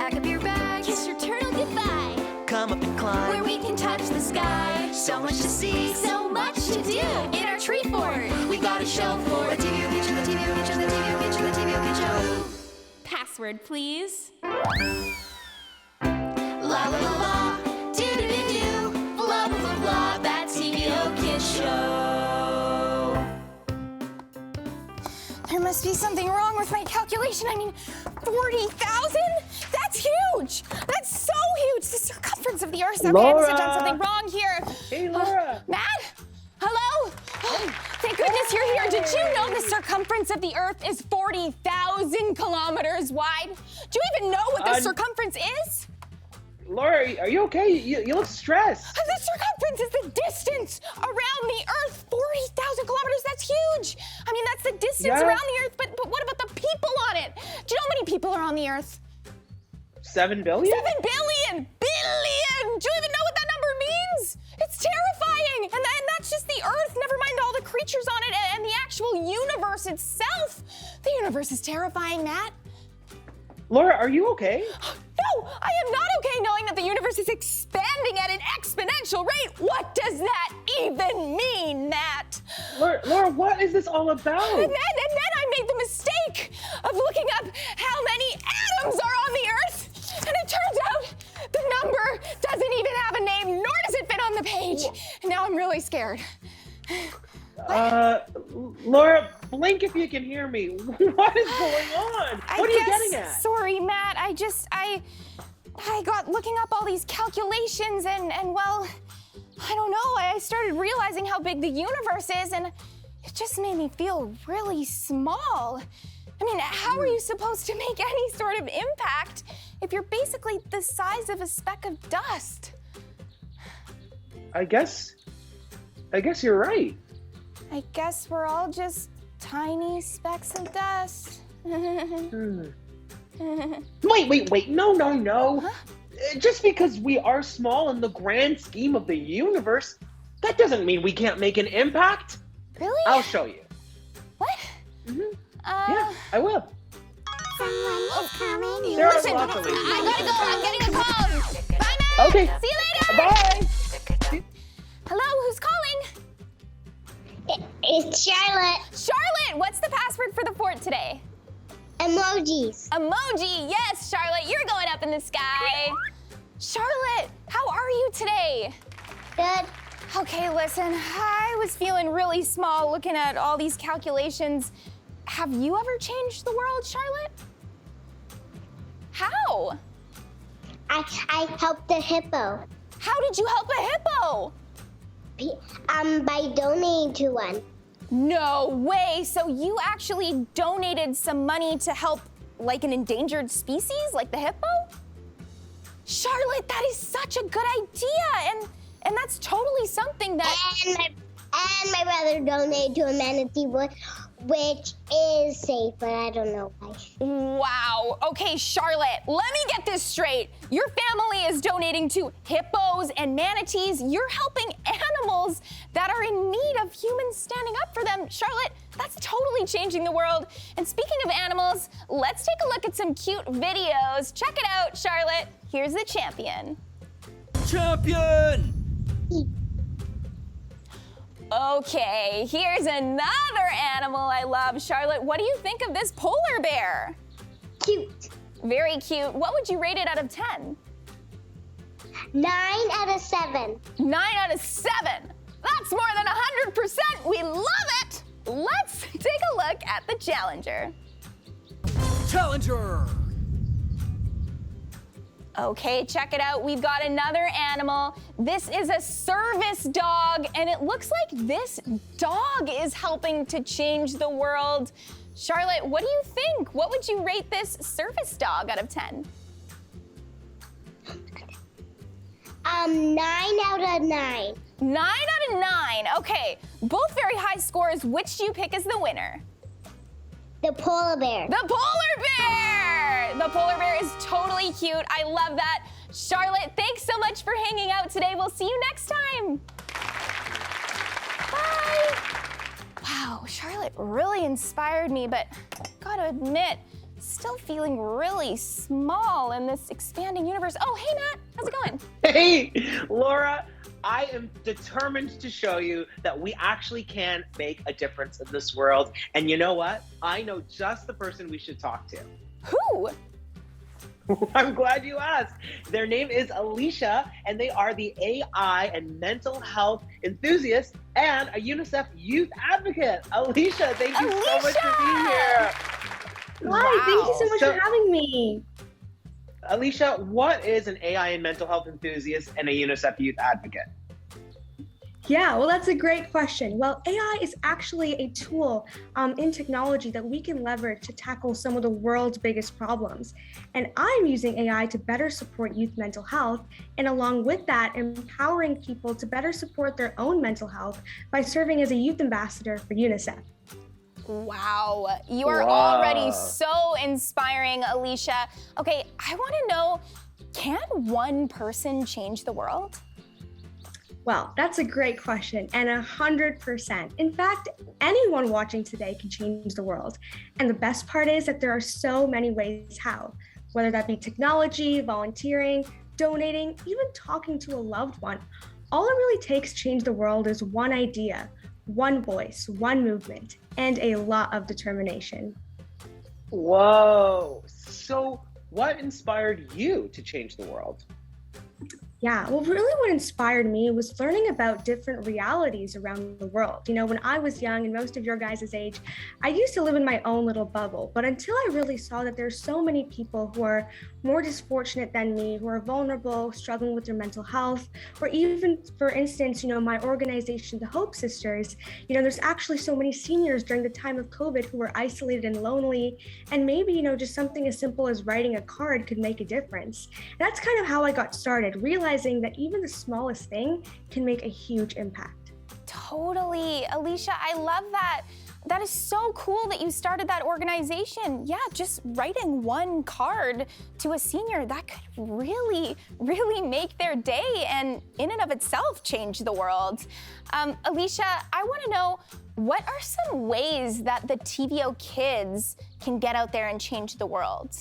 Pack up your bags, Kiss your turtle goodbye. Come up and climb. where we can touch the sky. So much to see. So much to do in our tree fort. We got a show for the TV picture, the TV picture, the TV picture, the TV picture. Password, please. La la la la, do do do do, blah blah blah blah. That TVO Kids show. There must be something wrong with my calculation. I mean, 40,000? That's huge! That's so huge! The circumference of the Earth. Okay, I must have done something wrong here. Hey, Laura. Matt? Hello? Oh, thank goodness you're here. Did you know the circumference of the Earth is 40,000 kilometers wide? Do you even know what the circumference is? Laura, are you okay? You look stressed. The circumference is the distance around the Earth. 40,000 kilometers, that's huge. I mean, that's the distance around the Earth, but what about the people on it? Do you know how many people are on the Earth? 7 billion? 7 billion! Billion! Do you even know what that number means? It's terrifying! And that's just the Earth, never mind all the creatures on it and the actual universe itself. The universe is terrifying, Matt. Laura, are you okay? No, I am not okay knowing that the universe is expanding at an exponential rate. What does that even mean, Matt? Laura, what is this all about? And then I made the mistake of looking up how many atoms are on the Earth. And it turns out the number doesn't even have a name, nor does it fit on the page. And now I'm really scared. Laura, blink if you can hear me. What is going on? What are you getting at? Sorry, Matt. I got looking up all these calculations and well, I don't know. I started realizing how big the universe is and it just made me feel really small. I mean, how are you supposed to make any sort of impact if you're basically the size of a speck of dust? I guess you're right. I guess we're all just tiny specks of dust. Wait. No. Huh? Just because we are small in the grand scheme of the universe, that doesn't mean we can't make an impact. Really? I'll show you. What? Yeah, I will. Someone is coming. There are Listen, lots of reasons. I gotta go. I'm getting a call. Bye, Matt. Okay. See you later. Bye. Hello, who's calling? It's Charlotte. Charlotte, what's the password for the fort today? Emojis. Emoji. Yes, Charlotte, you're going up in the sky. Charlotte, how are you today? Good. Okay, listen, I was feeling really small looking at all these calculations. Have you ever changed the world, Charlotte? How? I helped the hippo. How did you help a hippo? By donating to one. No way. So you actually donated some money to help like an endangered species like the hippo? Charlotte, that is such a good idea. And that's totally something that And my brother donated to a manatee, which is safe, but I don't know why. Wow. Okay, Charlotte, let me get this straight. Your family is donating to hippos and manatees. You're helping animals that are in need of humans standing up for them. Charlotte, that's totally changing the world. And speaking of animals, let's take a look at some cute videos. Check it out, Charlotte. Here's the champion. Champion! Okay, here's another animal I love. Charlotte, what do you think of this polar bear? Cute. Very cute. What would you rate it out of 10? 9 out of 7. 9 out of 7. That's more than 100%. We love it. Let's take a look at the challenger. Challenger! Okay, check it out. We've got another animal. This is a service dog, and it looks like this dog is helping to change the world. Charlotte, what do you think? What would you rate this service dog out of 10? 9 out of 9. 9 out of 9. Okay, both very high scores. Which do you pick as the winner? The polar bear. The polar bear! The polar bear is totally cute. I love that. Charlotte, thanks so much for hanging out today. We'll see you next time. Bye. Wow, Charlotte really inspired me, but gotta admit, still feeling really small in this expanding universe. Oh, hey, Matt, how's it going? Hey, Laura, I am determined to show you that we actually can make a difference in this world. And you know what? I know just the person we should talk to. Who? I'm glad you asked. Their name is Alicia, and they are the AI and mental health enthusiast and a UNICEF youth advocate. Alicia, thank you so much for being here. Hi, thank you so much So- for having me. Alicia, what is an AI and mental health enthusiast and a UNICEF youth advocate? Yeah, well, that's a great question. Well, AI is actually a tool in technology that we can leverage to tackle some of the world's biggest problems. And I'm using AI to better support youth mental health, and along with that, empowering people to better support their own mental health by serving as a youth ambassador for UNICEF. Wow, you are Wow. already so inspiring, Alicia. Okay, I want to know, can one person change the world? Well, that's a great question, and 100%. In fact, anyone watching today can change the world. And the best part is that there are so many ways how, whether that be technology, volunteering, donating, even talking to a loved one. All it really takes to change the world is one idea, one voice, one movement, and a lot of determination. Whoa. So, what inspired you to change the world? Yeah, well, really what inspired me was learning about different realities around the world. You know, when I was young and most of your guys' age, I used to live in my own little bubble. But until I really saw that there's so many people who are more disfortunate than me, who are vulnerable, struggling with their mental health, or even, for instance, you know, my organization, the Hope Sisters, you know, there's actually so many seniors during the time of COVID who were isolated and lonely. And maybe, you know, just something as simple as writing a card could make a difference. And that's kind of how I got started, realizing that even the smallest thing can make a huge impact. Totally, Alicia, I love that. That is so cool that you started that organization. Yeah, just writing one card to a senior, that could really, really make their day and in and of itself change the world. Alicia, I wanna know, what are some ways that the TVO kids can get out there and change the world?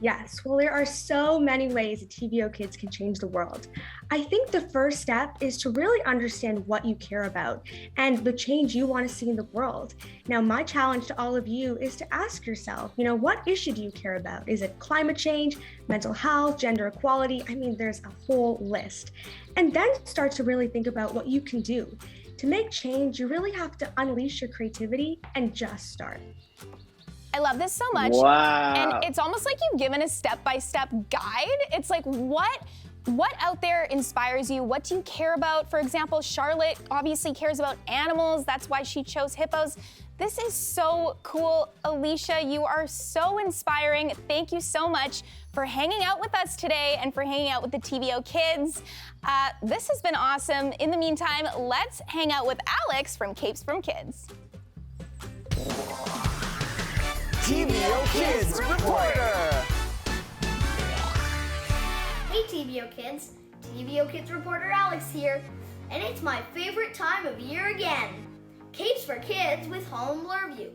Yes, well, there are so many ways that TVO kids can change the world. I think the first step is to really understand what you care about and the change you want to see in the world. Now, my challenge to all of you is to ask yourself, you know, what issue do you care about? Is it climate change, mental health, gender equality? I mean, there's a whole list. And then start to really think about what you can do. To make change, you really have to unleash your creativity and just start. I love this so much. Wow. And it's almost like you've given a step-by-step guide. It's like, what out there inspires you? What do you care about? For example, Charlotte obviously cares about animals. That's why she chose hippos. This is so cool. Alicia, you are so inspiring. Thank you so much for hanging out with us today and for hanging out with the TVO kids. This has been awesome. In the meantime, let's hang out with Alex from Capes from Kids. TVO Kids Reporter. Hey TVO Kids, TVO Kids reporter Alex here, and it's my favorite time of year again, Capes for Kids with Home Blur View.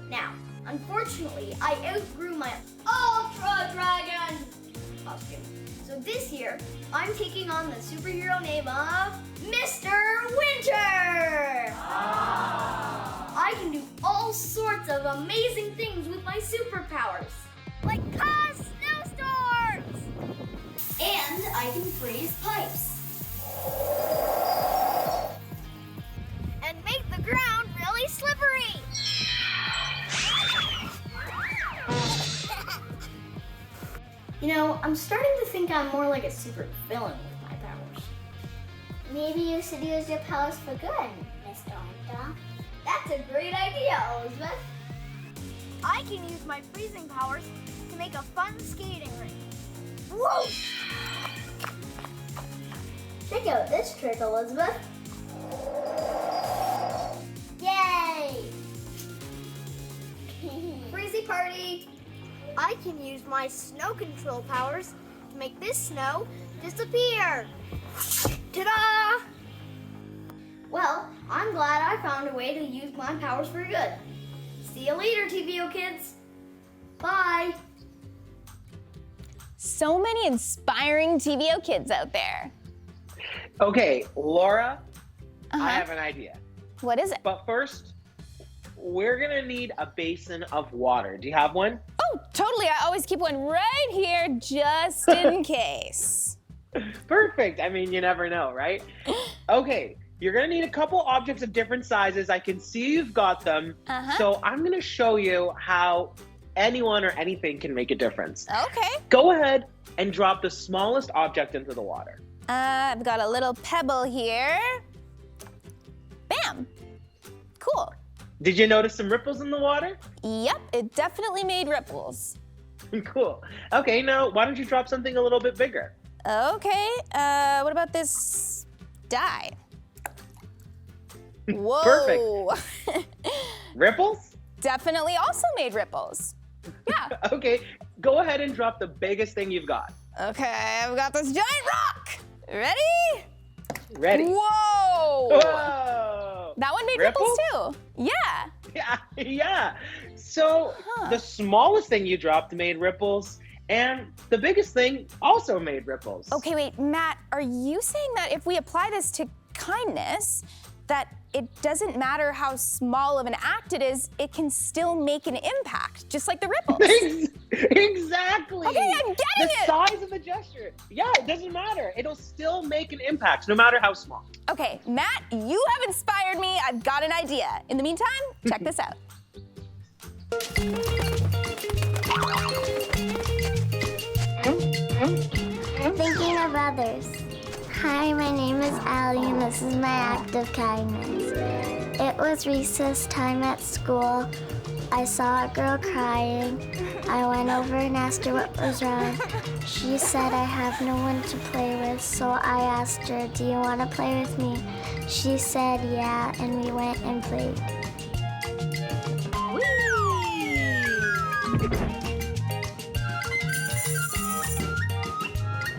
Now, unfortunately, I outgrew my Ultra Dragon costume, so this year, I'm taking on the superhero name of Mr. Winter! I can do all sorts of amazing things with my superpowers, like cause snowstorms! And I can freeze pipes. And make the ground really slippery. You know, I'm starting to think I'm more like a super villain with my powers. Maybe you should use your powers for good, Mr. Winter. That's a great idea, Elizabeth. I can use my freezing powers to make a fun skating rink. Whoa! Check out this trick, Elizabeth. Yay! Freezy party! I can use my snow control powers to make this snow disappear. Ta-da! Well, I'm glad I found a way to use my powers for good. See you later, TVO kids. Bye. So many inspiring TVO kids out there. Okay, Laura, Uh-huh. I have an idea. What is it? But first, we're gonna need a basin of water. Do you have one? Oh, totally. I always keep one right here just in case. Perfect. I mean, you never know, right? Okay, you're gonna need a couple objects of different sizes. I can see you've got them. Uh-huh. So I'm gonna show you how anyone or anything can make a difference. Okay. Go ahead and drop the smallest object into the water. I've got a little pebble here. Bam. Cool. Did you notice some ripples in the water? Yep, it definitely made ripples. Cool. Okay, now why don't you drop something a little bit bigger? Okay, what about this die? Whoa. Perfect. Ripples? Definitely also made ripples. Yeah. Okay, go ahead and drop the biggest thing you've got. Okay, I've got this giant rock. Ready? Ready? Whoa. Whoa! That one made Ripples? ripples too. Yeah. Yeah. So Huh. the smallest thing you dropped made ripples, and the biggest thing also made ripples. Okay, wait, Matt, are you saying that if we apply this to kindness, that it doesn't matter how small of an act it is, it can still make an impact, just like the ripples? Exactly. Okay, I'm getting the it. size of the gesture. Yeah, it doesn't matter. It'll still make an impact, no matter how small. Okay, Matt, you have inspired me. I've got an idea. In the meantime, check this out. Thinking of others. Hi, my name is Allie, and this is my act of kindness. It was recess time at school. I saw a girl crying. I went over and asked her what was wrong. She said, I have no one to play with, so I asked her, do you want to play with me? She said, yeah, and we went and played.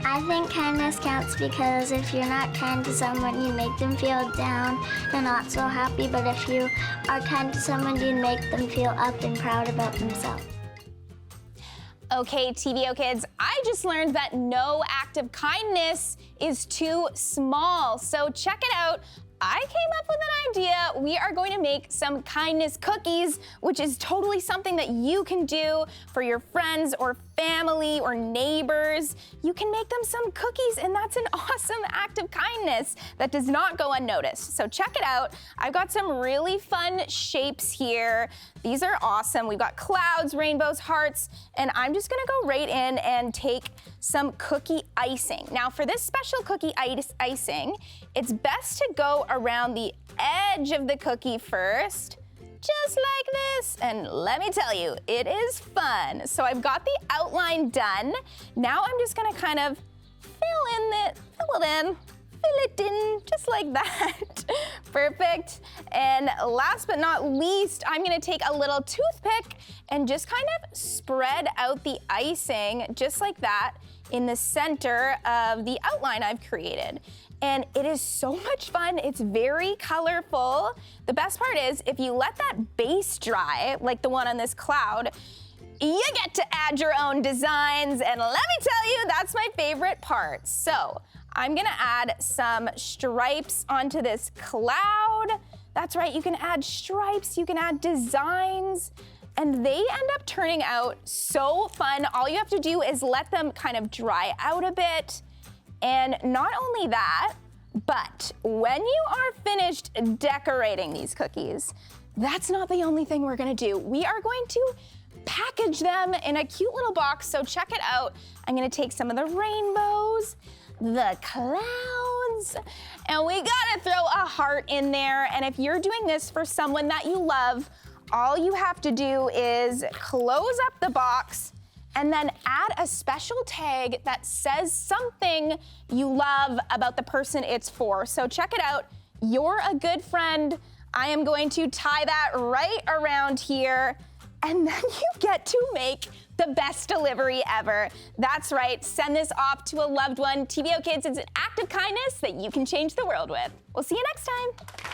I think kindness counts because if you're not kind to someone, you make them feel down and not so happy. But if you are kind to someone, you make them feel up and proud about themselves. Okay, TVO kids, I just learned that no act of kindness is too small. So check it out. I came up with an idea. We are going to make some kindness cookies, which is totally something that you can do for your friends or family or neighbors. You can make them some cookies, and that's an awesome act of kindness that does not go unnoticed. So check it out. I've got some really fun shapes here. These are awesome. We've got clouds, rainbows, hearts, and I'm just gonna go right in and take some cookie icing. Now for this special cookie icing, it's best to go around the edge of the cookie first, just like this. And let me tell you, it is fun. So I've got the outline done. Now I'm just gonna kind of fill it in, just like that. Perfect. And last but not least, I'm gonna take a little toothpick and just kind of spread out the icing, just like that, in the center of the outline I've created. And it is so much fun. It's very colorful. The best part is if you let that base dry, like the one on this cloud, you get to add your own designs. And let me tell you, that's my favorite part. So I'm gonna add some stripes onto this cloud. That's right, you can add stripes, you can add designs, and they end up turning out so fun. All you have to do is let them kind of dry out a bit. And not only that, but when you are finished decorating these cookies, that's not the only thing we're gonna do. We are going to package them in a cute little box, so check it out. I'm gonna take some of the rainbows, the clouds, and we gotta throw a heart in there. And if you're doing this for someone that you love, all you have to do is close up the box and then add a special tag that says something you love about the person it's for. So check it out. You're a good friend. I am going to tie that right around here, and then you get to make the best delivery ever. That's right, send this off to a loved one. TVO Kids, it's an act of kindness that you can change the world with. We'll see you next time.